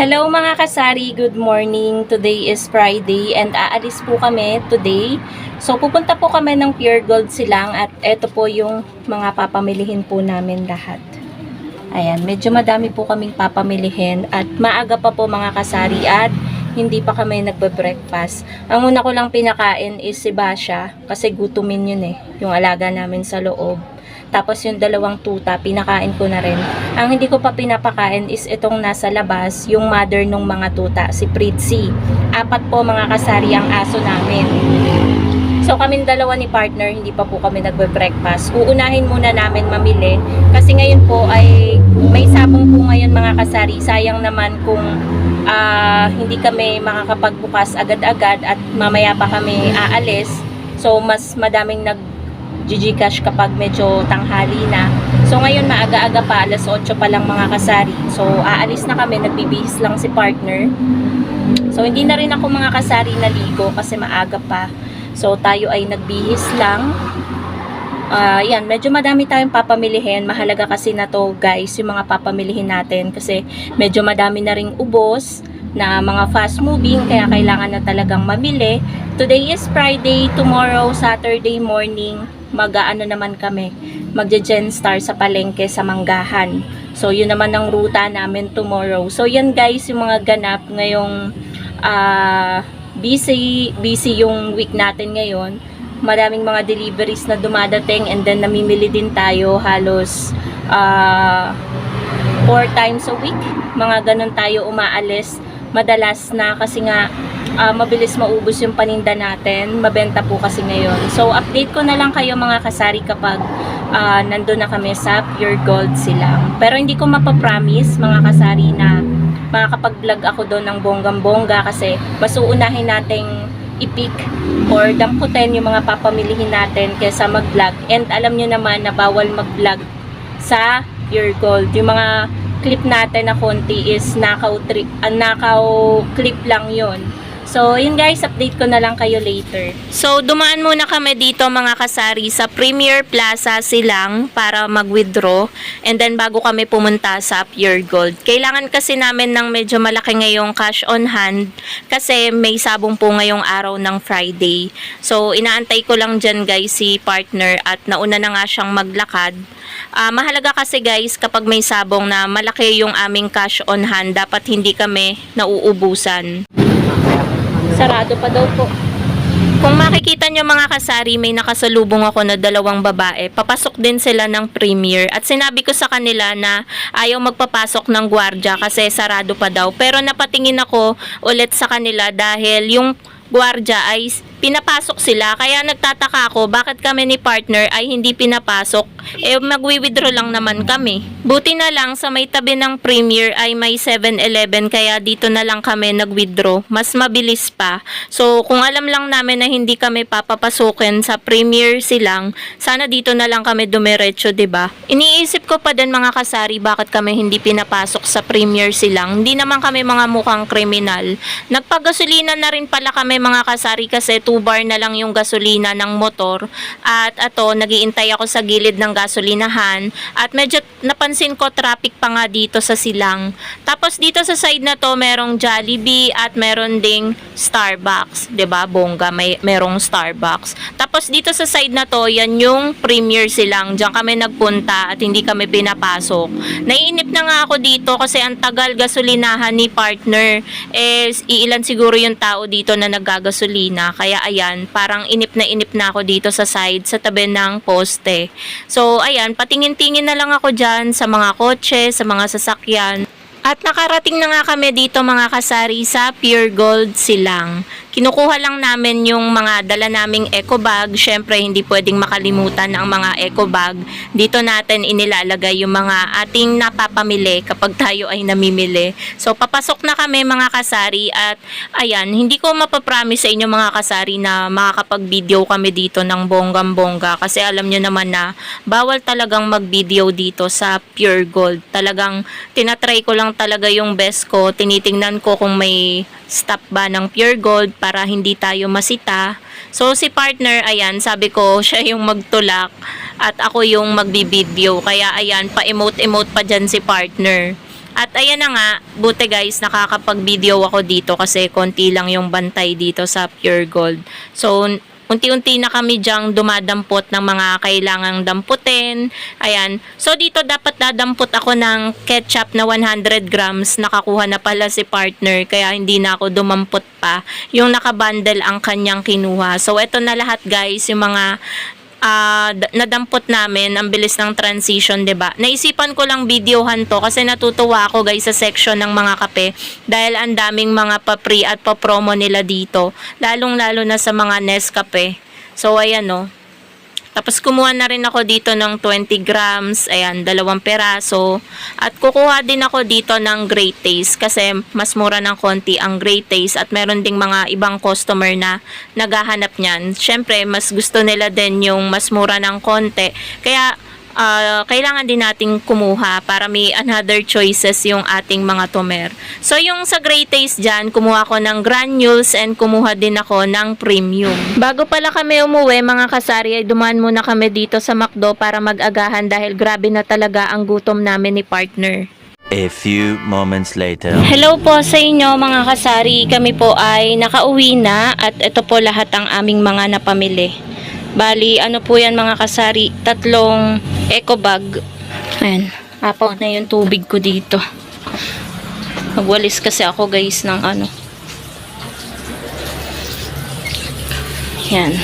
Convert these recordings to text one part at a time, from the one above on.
Hello mga kasari, good morning. Today is Friday and aalis po kami today. So pupunta po kami ng Pure Gold Silang at eto po yung mga papamilihin po namin lahat. Ayan, medyo madami po kaming papamilihin at maaga pa po mga kasari at hindi pa kami nagbe-breakfast. Ang una ko lang pinakain is si Basha kasi gutumin yun yung alaga namin sa loob. Tapos yung dalawang tuta, pinakain ko na rin. Ang hindi ko pa pinapakain is itong nasa labas, yung mother nung mga tuta, si Pritzy. 4 po mga kasari ang aso namin. So kaming dalawa ni partner, hindi pa po kami nagbe-breakfast. Uunahin muna namin mamili. Kasi ngayon po ay may sabong po ngayon mga kasari. Sayang naman kung hindi kami makakapagbukas agad-agad at mamaya pa kami aalis. So mas madaming Gcash kapag medyo tanghali na. So ngayon maaga-aga pa, alas 8 pa lang mga kasari. So aalis na kami, nagbibihis lang si partner. So hindi na rin ako mga kasari naligo kasi maaga pa. So tayo ay nagbihis lang. Yan, medyo madami tayong papamilihin. Mahalaga kasi na to guys, yung mga papamilihin natin kasi medyo madami na ring ubos na mga fast moving kaya kailangan na talagang mamili. Today is Friday, tomorrow Saturday morning mag-aano naman kami, magje-Genstar sa palengke sa Manggahan. So yun naman ang ruta namin tomorrow. So yan guys yung mga ganap ngayong busy yung week natin ngayon. Maraming mga deliveries na dumadating and then namimili din tayo halos 4 times a week. Mga ganun tayo umaalis. Madalas na kasi nga mabilis maubos yung paninda natin. Mabenta po kasi ngayon. So update ko na lang kayo mga kasari kapag nandun na kami sa Pure Gold Silang. Pero hindi ko mapapromise mga kasari na makakapag-vlog ako doon ng bonggang-bongga kasi mas uunahin nating i-pick or damputin yung mga papamilihin natin kaysa mag-vlog. And alam nyo naman na bawal mag-vlog sa Pure Gold. Yung mga clip natin na konti is nakaw clip lang yon. So, yun guys, update ko na lang kayo later. So, dumaan muna kami dito mga kasari sa Premier Plaza Silang para mag-withdraw. And then, bago kami pumunta sa Pure Gold. Kailangan kasi namin ng medyo malaki ngayong cash on hand kasi may sabong po ngayong araw ng Friday. So, inaantay ko lang dyan guys si partner at nauna na nga siyang maglakad. Mahalaga kasi guys kapag may sabong na malaki yung aming cash on hand, dapat hindi kami nauubusan. Sarado pa daw po. Kung makikita nyo mga kasari, may nakasalubong ako na 2 babae. Papasok din sila ng Premier. At sinabi ko sa kanila na ayaw magpapasok ng gwardya kasi sarado pa daw. Pero napatingin ako ulit sa kanila dahil yung gwardya ay pinapasok sila. Kaya nagtataka ako bakit kami ni partner ay hindi pinapasok. Magwi-withdraw lang naman kami. Buti na lang sa may tabi ng Premier ay may 7-Eleven kaya dito na lang kami nag-withdraw. Mas mabilis pa. So kung alam lang namin na hindi kami papapasukin sa Premier Silang, sana dito na lang kami dumiretso, 'di ba? Iniisip ko pa din mga kasari bakit kami hindi pinapasok sa Premier Silang. Hindi naman kami mga mukhang kriminal. Nagpagasolina na rin pala kami mga kasari kasi 2 bar na lang yung gasolina ng motor at nagiintay ako sa gilid ng gasolinahan at medyo napansin ko traffic pa nga dito sa Silang. Tapos dito sa side na to merong Jollibee at meron ding Starbucks, 'di ba? Bongga, merong Starbucks. Tapos dito sa side na to, yan yung Premier Silang. Diyan kami nagpunta at hindi kami pinapasok. Naiinip na nga ako dito kasi ang tagal gasolinahan ni partner. Iilan siguro yung tao dito na naggagasolina. Kaya ayan, parang inip na ako dito sa side, sa tabi ng poste. So ayan, patingin-tingin na lang ako dyan sa mga kotse, sa mga sasakyan. At nakarating na nga kami dito mga kasari sa Pure Gold Silang. Kinukuha lang namin yung mga dala naming eco bag. Syempre hindi pwedeng makalimutan ang mga eco bag. Dito natin inilalagay yung mga ating napapamili kapag tayo ay namimili. So papasok na kami mga kasari at ayan, hindi ko mapapromise sa inyo mga kasari na makakapag-video kami dito ng bonggang-bongga kasi alam nyo naman na bawal talagang mag-video dito sa Pure Gold. Talagang tinatry ko lang talaga yung best ko. Tinitingnan ko kung may stop ba ng Pure Gold para hindi tayo masita. So si partner, ayan, sabi ko siya yung magtulak at ako yung magbibideo. Kaya ayan, pa-emote-emote pa dyan si partner. At ayan na nga, buti guys, nakakapag-video ako dito kasi konti lang yung bantay dito sa Pure Gold. So, unti-unti na kami dyang dumadampot ng mga kailangang damputin. Ayan. So, dito dapat dadampot ako ng ketchup na 100 grams. Nakakuha na pala si partner, kaya hindi na ako dumampot pa. Yung nakabundle ang kanyang kinuha. So, eto na lahat guys, yung mga nadampot namin. Ang bilis ng transition, 'di ba? Naisipan ko lang videohan to kasi natutuwa ako guys sa section ng mga kape dahil ang daming mga pa-pre at pa-promo nila dito, lalong-lalo na sa mga Nescafe. So ayan, no. Tapos kumuha na rin ako dito ng 20 grams, ayan, 2 peraso. At kukuha din ako dito ng Great Taste kasi mas mura ng konti ang Great Taste at meron ding mga ibang customer na naghahanap niyan. Syempre, mas gusto nila din yung mas mura ng konti. Kaya kailangan din nating kumuha para may another choices yung ating mga tomer. So yung sa Great Taste dyan, kumuha ko ng granules and kumuha din ako ng premium. Bago pala kami umuwi mga kasari, ay dumaan muna kami dito sa McDo para mag-agahan dahil grabe na talaga ang gutom namin ni partner. A few moments later. Hello po sa inyo mga kasari, kami po ay nakauwi na at ito po lahat ang aming mga napamili. Bali, ano po yan mga kasari, 3 eco bag. Ayan, apaw na yung tubig ko dito. Magwalis kasi ako guys ng ano. Yan.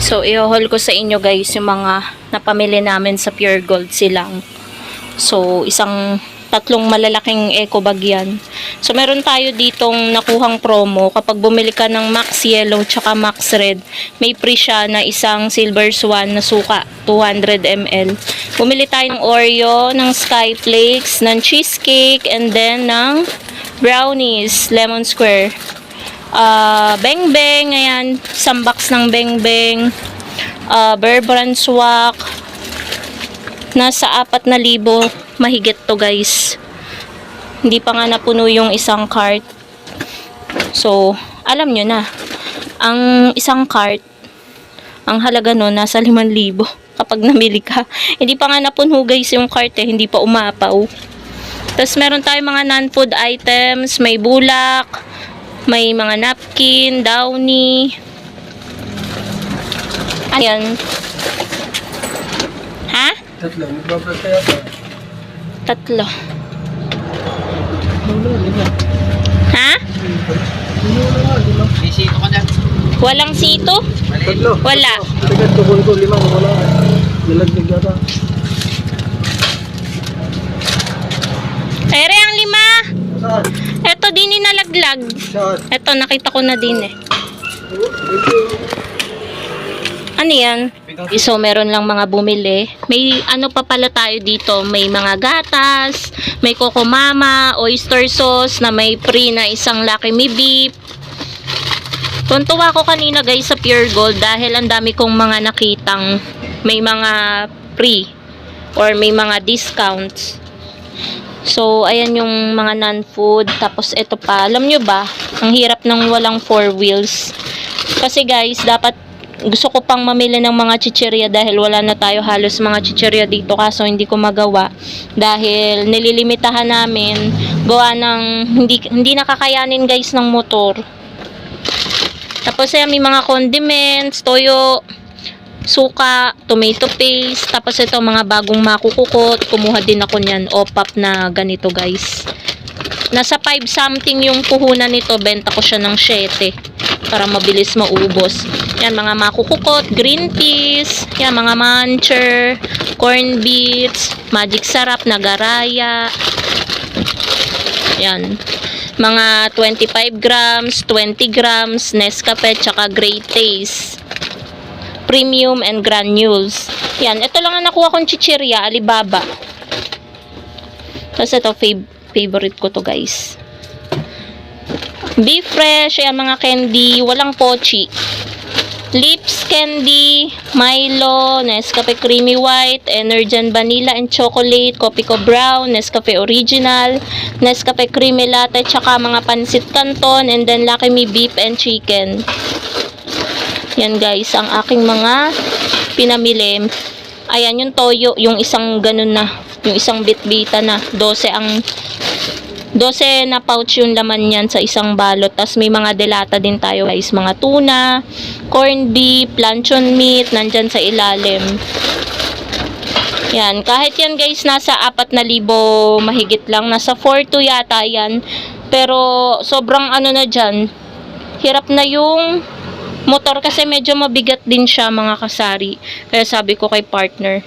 So, i-haul ko sa inyo guys yung mga napamili namin sa Pure Gold silang. So, 3 malalaking eco bag yan. So, meron tayo ditong nakuhang promo. Kapag bumili ka ng Max Yellow tsaka Max Red, may free siya na isang Silver Swan na suka, 200 ml. Bumili tayo ng Oreo, ng Sky Flakes, ng cheesecake, and then ng brownies, lemon square. Beng Beng, ayan, isang box ng Beng Beng. Bear Brand Swak. Nasa 4,000 mahigit to guys. Hindi pa nga napuno yung isang cart. So, alam nyo na, ang isang cart, ang halaga no, nasa 5,000 kapag namili ka. Hindi pa nga napuno guys yung cart eh, hindi pa umapaw. Tapos meron tayong mga non-food items, may bulak, may mga napkin, downy. Ayan. Ha? 3, magbabrad kaya pa. 3. Ha? May sito ka na. Walang sito? 3. Wala. Tagad tukol ko, 5, wala. Nilagdag yata. Ere, ang 5. Saan? Eto din inalaglag. Saan? Eto, nakita ko na din eh. Thank you. Ano yan? So, meron lang mga bumili. May ano pa pala tayo dito. May mga gatas, may Coco Mama, oyster sauce na may free na isang Lucky Me Beef. Tuntuwa ko kanina guys sa Pure Gold dahil ang dami kong mga nakitang may mga free or may mga discounts. So, ayan yung mga non-food. Tapos, ito pa. Alam nyo ba, ang hirap ng walang 4 wheels. Kasi guys, dapat gusto ko pang mamili ng mga chichirya dahil wala na tayo halos mga chichirya dito kaso hindi ko magawa dahil nililimitahan namin gawa ng hindi nakakayanin guys ng motor. Tapos ay may mga condiments, toyo, suka, tomato paste, tapos ito mga bagong makukukot, kumuha din ako niyan, opap na ganito guys. Nasa 5 something yung puhunan nito, benta ko siya ng 7 para mabilis maubos. Yan, mga makukukot, green peas, yan, mga muncher, corn beets, magic sarap, nagaraya. Yan. Mga 25 grams, 20 grams, Nescafe, tsaka Great Taste. Premium and granules. Yan, ito lang ang nakuha kong chichirya, Alibaba. Tapos ito, favorite ko to guys. Be Fresh, yan mga candy, walang pochi. Lips Candy, Milo, Nescafe Creamy White, Energen Vanilla and Chocolate, Copico Brown, Nescafe Original, Nescafe Creamy Latte, tsaka mga pansit canton, and then Lucky Me Beef and Chicken. Yan guys, ang aking mga pinamili. Ayan, yung toyo, yung isang ganun na, yung isang bitbita na, 12 na pouch yung laman yan sa isang balot. Tapos may mga delata din tayo guys, mga tuna, corned beef, planchon meat, nandyan sa ilalim. Yan, kahit yan guys, nasa 4,000 mahigit lang, nasa 4,200 yata yan. Pero sobrang ano na dyan, hirap na yung motor kasi medyo mabigat din siya mga kasari. Kaya sabi ko kay partner,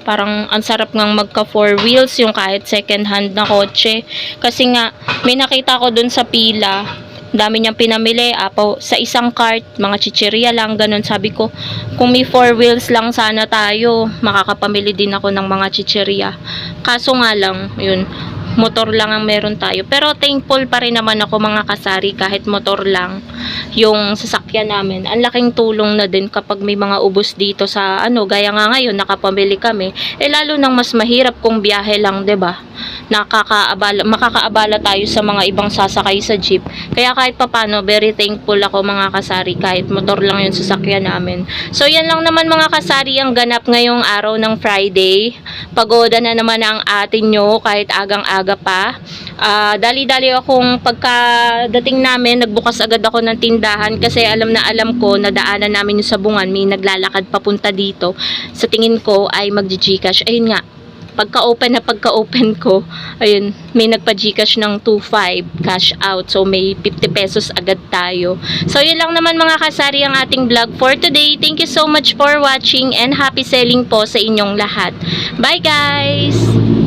parang ang sarap ngang magka 4 wheels yung kahit second hand na kotse. Kasi nga, may nakita ko dun sa pila, dami niyang pinamili, apaw, sa isang cart, mga chichirya lang, ganun. Sabi ko, kung may 4 wheels lang sana tayo, makakapamili din ako ng mga chichirya. Kaso nga lang, yun, motor lang ang meron tayo. Pero thankful pa rin naman ako mga kasari, kahit motor lang yung sasakyan namin. Ang laking tulong na din kapag may mga ubos dito sa ano, gaya nga ngayon nakapamili kami. Lalo nang mas mahirap kung biyahe lang, 'di ba? Makakaabala tayo sa mga ibang sasakay sa jeep. Kaya kahit papano, very thankful ako mga kasari, kahit motor lang yung sasakyan namin. So yan lang naman mga kasari ang ganap ngayong araw ng Friday. Pagoda na naman ang atin nyo kahit agang-aga pa. Dali-dali akong pagkadating namin, nagbukas agad ako ng tindahan kasi alam na alam ko na daanan namin yung sabungan, may naglalakad papunta dito. Sa tingin ko ay mag-Gcash. Ayun nga, pagka-open ko, ayun, may nagpa-Gcash ng 2,500 cash out. So, may 50 pesos agad tayo. So, yun lang naman mga kasari ang ating vlog for today. Thank you so much for watching and happy selling po sa inyong lahat. Bye guys!